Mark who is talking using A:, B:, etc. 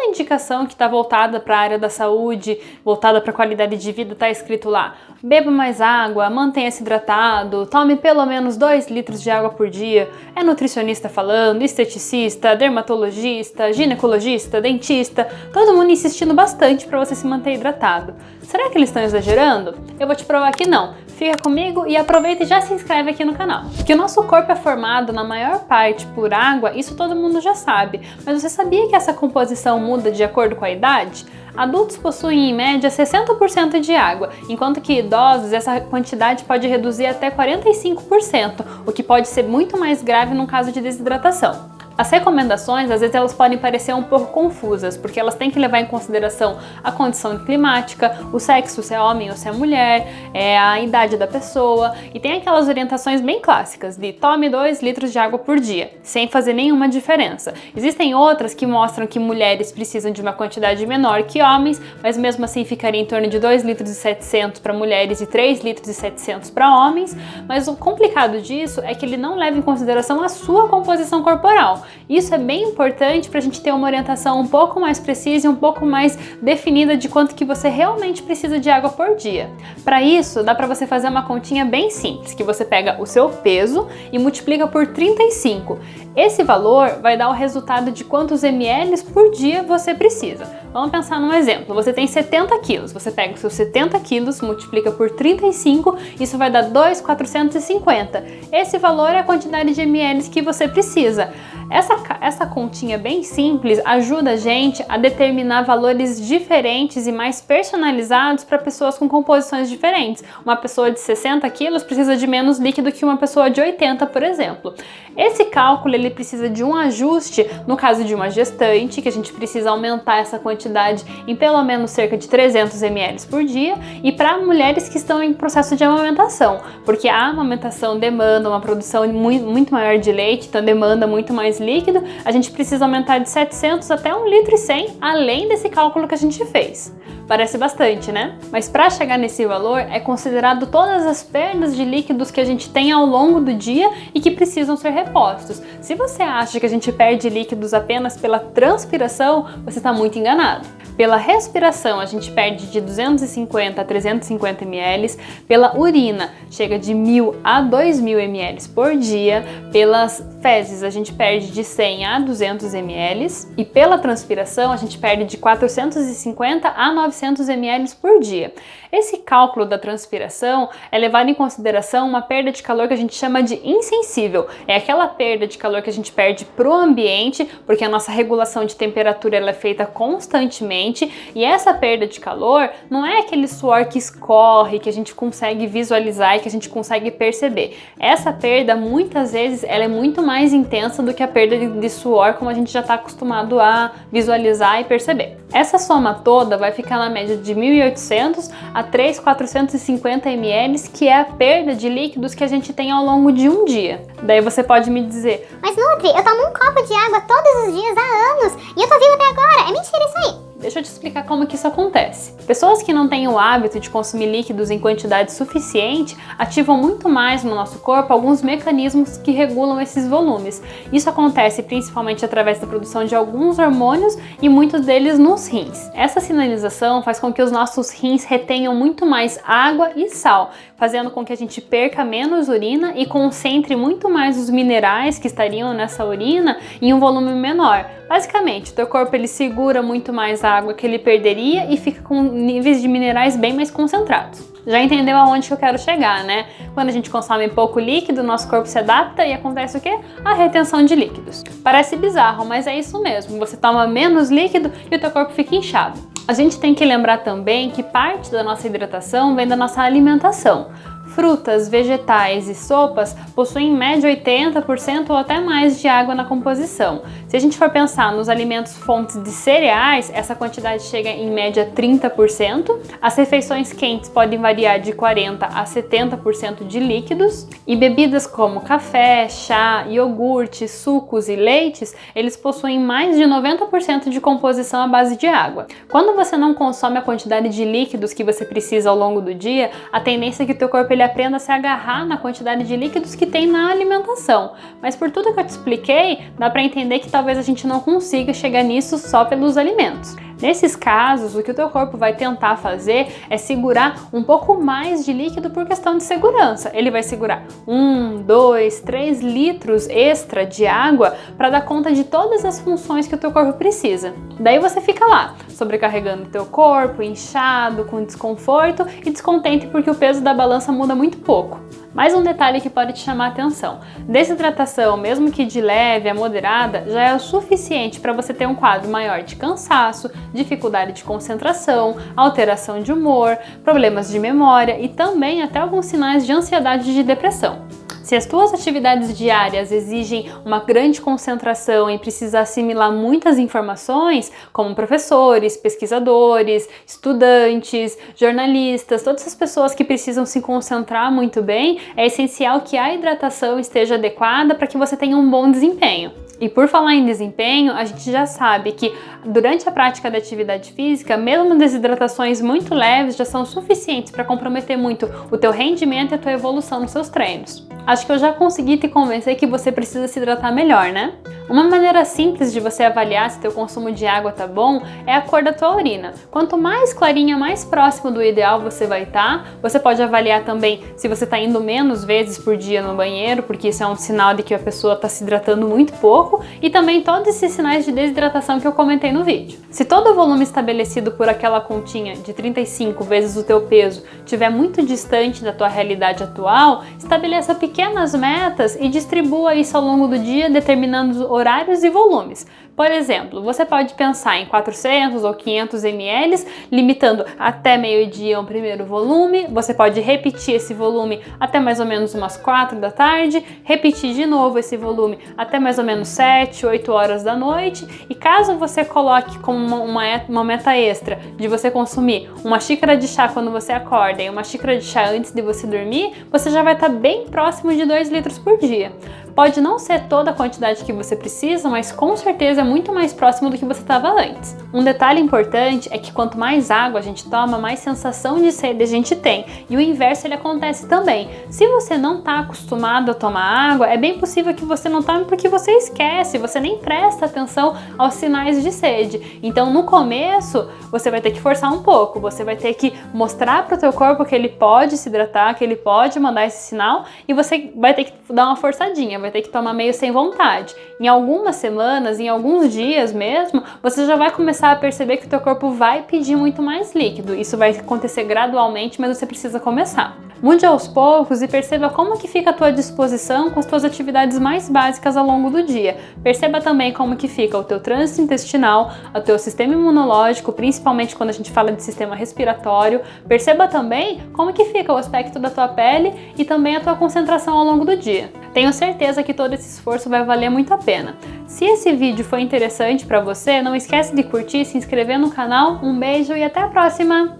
A: indicação que está voltada para a área da saúde, voltada para a qualidade de vida, está escrito lá: beba mais água, mantenha-se hidratado, tome pelo menos 2 litros de água por dia. É nutricionista falando, esteticista, dermatologista, ginecologista, dentista, todo mundo insistindo bastante para você se manter hidratado. Será que eles estão exagerando? Eu vou te provar que não. Fica comigo e aproveita e já se inscreve aqui no canal. Que o nosso corpo é formado na maior parte por água, isso todo mundo já sabe. Mas você sabia que essa composição muda de acordo com a idade? Adultos possuem em média 60% de água, enquanto que idosos essa quantidade pode reduzir até 45%, o que pode ser muito mais grave no caso de desidratação. As recomendações, às vezes, elas podem parecer um pouco confusas, porque elas têm que levar em consideração a condição climática, o sexo, se é homem ou se é mulher, a idade da pessoa, e tem aquelas orientações bem clássicas de tome 2 litros de água por dia, sem fazer nenhuma diferença. Existem outras que mostram que mulheres precisam de uma quantidade menor que homens, mas mesmo assim ficaria em torno de 2 litros e 700 para mulheres e 3 litros e 700 para homens, mas o complicado disso é que ele não leva em consideração a sua composição corporal. Isso é bem importante para a gente ter uma orientação um pouco mais precisa e um pouco mais definida de quanto que você realmente precisa de água por dia. Para isso, dá para você fazer uma continha bem simples, que você pega o seu peso e multiplica por 35. Esse valor vai dar o resultado de quantos ml por dia você precisa. Vamos pensar num exemplo. Você tem 70 quilos, você pega os seus 70 quilos, multiplica por 35, isso vai dar 2.450. Esse valor é a quantidade de ml que você precisa. Essa continha bem simples ajuda a gente a determinar valores diferentes e mais personalizados para pessoas com composições diferentes. Uma pessoa de 60 quilos precisa de menos líquido que uma pessoa de 80, por exemplo. Esse cálculo ele precisa de um ajuste no caso de uma gestante, que a gente precisa aumentar essa quantidade em pelo menos cerca de 300 ml por dia, e para mulheres que estão em processo de amamentação, porque a amamentação demanda uma produção muito maior de leite, então demanda muito mais líquido, a gente precisa aumentar de 700 até 1,1 litro, além desse cálculo que a gente fez. Parece bastante, né? Mas para chegar nesse valor é considerado todas as perdas de líquidos que a gente tem ao longo do dia e que precisam ser repostos. Se você acha que a gente perde líquidos apenas pela transpiração, você está muito enganado. Pela respiração, a gente perde de 250 a 350 ml. Pela urina, chega de 1.000 a 2.000 ml por dia. Pelas fezes, a gente perde de 100 a 200 ml. E pela transpiração, a gente perde de 450 a 900 ml por dia. Esse cálculo da transpiração é levado em consideração uma perda de calor que a gente chama de insensível. É aquela perda de calor que a gente perde para o ambiente, porque a nossa regulação de temperatura ela é feita constantemente, e essa perda de calor não é aquele suor que escorre, que a gente consegue visualizar e que a gente consegue perceber. Essa perda, muitas vezes, ela é muito mais intensa do que a perda de suor, como a gente já está acostumado a visualizar e perceber. Essa soma toda vai ficar na média de 1.800 a 3.450 ml, que é a perda de líquidos que a gente tem ao longo de um dia. Daí você pode me dizer:
B: mas Nutri, eu tomo um copo de água todos os dias há anos e eu tô viva até agora, é mentira isso aí.
A: Deixa eu te explicar como que isso acontece. Pessoas que não têm o hábito de consumir líquidos em quantidade suficiente ativam muito mais no nosso corpo alguns mecanismos que regulam esses volumes. Isso acontece principalmente através da produção de alguns hormônios e muitos deles nos rins. Essa sinalização faz com que os nossos rins retenham muito mais água e sal, fazendo com que a gente perca menos urina e concentre muito mais os minerais que estariam nessa urina em um volume menor. Basicamente, o teu corpo ele segura muito mais água que ele perderia e fica com níveis de minerais bem mais concentrados. Já entendeu aonde que eu quero chegar, né? Quando a gente consome pouco líquido, nosso corpo se adapta e acontece o quê? A retenção de líquidos. Parece bizarro, mas é isso mesmo. Você toma menos líquido e o teu corpo fica inchado. A gente tem que lembrar também que parte da nossa hidratação vem da nossa alimentação. Frutas, vegetais e sopas possuem em média 80% ou até mais de água na composição. Se a gente for pensar nos alimentos fontes de cereais, essa quantidade chega em média 30%. As refeições quentes podem variar de 40% a 70% de líquidos. E bebidas como café, chá, iogurte, sucos e leites, eles possuem mais de 90% de composição à base de água. Quando você não consome a quantidade de líquidos que você precisa ao longo do dia, a tendência é que o teu corpo ele aprenda a se agarrar na quantidade de líquidos que tem na alimentação. Mas por tudo que eu te expliquei, dá para entender que talvez a gente não consiga chegar nisso só pelos alimentos. Nesses casos, o que o teu corpo vai tentar fazer é segurar um pouco mais de líquido por questão de segurança. Ele vai segurar 1, 2, 3 litros extra de água para dar conta de todas as funções que o teu corpo precisa. Daí você fica lá, sobrecarregando o teu corpo, inchado, com desconforto e descontente porque o peso da balança muda muito pouco. Mais um detalhe que pode te chamar a atenção: desidratação, mesmo que de leve a moderada, já é o suficiente para você ter um quadro maior de cansaço, dificuldade de concentração, alteração de humor, problemas de memória e também até alguns sinais de ansiedade e de depressão. Se as tuas atividades diárias exigem uma grande concentração e precisa assimilar muitas informações, como professores, pesquisadores, estudantes, jornalistas, todas essas pessoas que precisam se concentrar muito bem, é essencial que a hidratação esteja adequada para que você tenha um bom desempenho. E por falar em desempenho, a gente já sabe que durante a prática da atividade física, mesmo desidratações muito leves já são suficientes para comprometer muito o teu rendimento e a tua evolução nos seus treinos. Acho que eu já consegui te convencer que você precisa se hidratar melhor, né? Uma maneira simples de você avaliar se teu consumo de água tá bom é a cor da tua urina. Quanto mais clarinha, mais próximo do ideal você vai estar. Você pode avaliar também se você está indo menos vezes por dia no banheiro, porque isso é um sinal de que a pessoa está se hidratando muito pouco, e também todos esses sinais de desidratação que eu comentei no vídeo. Se todo o volume estabelecido por aquela continha de 35 vezes o teu peso estiver muito distante da tua realidade atual, estabeleça pequenas metas e distribua isso ao longo do dia, determinando horários e volumes. Por exemplo, você pode pensar em 400 ou 500 ml, limitando até meio-dia um primeiro volume. Você pode repetir esse volume até mais ou menos umas 4 da tarde, repetir de novo esse volume até mais ou menos 7, 8 horas da noite. E caso você coloque como uma meta extra de você consumir uma xícara de chá quando você acorda e uma xícara de chá antes de você dormir, você já vai estar bem próximo de 2 litros por dia. Pode não ser toda a quantidade que você precisa, mas com certeza é muito mais próximo do que você estava antes. Um detalhe importante é que quanto mais água a gente toma, mais sensação de sede a gente tem. E o inverso ele acontece também. Se você não está acostumado a tomar água, é bem possível que você não tome porque você esquece, você nem presta atenção aos sinais de sede. Então no começo você vai ter que forçar um pouco, você vai ter que mostrar para o teu corpo que ele pode se hidratar, que ele pode mandar esse sinal, e você vai ter que dar uma forçadinha, vai ter que tomar meio sem vontade. Em algumas semanas, em alguns dias mesmo, você já vai começar a perceber que o teu corpo vai pedir muito mais líquido. Isso vai acontecer gradualmente, mas você precisa começar. Mude aos poucos e perceba como que fica a tua disposição com as tuas atividades mais básicas ao longo do dia. Perceba também como que fica o teu trânsito intestinal, o teu sistema imunológico, principalmente quando a gente fala de sistema respiratório. Perceba também como que fica o aspecto da tua pele e também a tua concentração ao longo do dia. Tenho certeza que todo esse esforço vai valer muito a pena. Se esse vídeo foi interessante para você, não esquece de curtir e se inscrever no canal. Um beijo e até a próxima!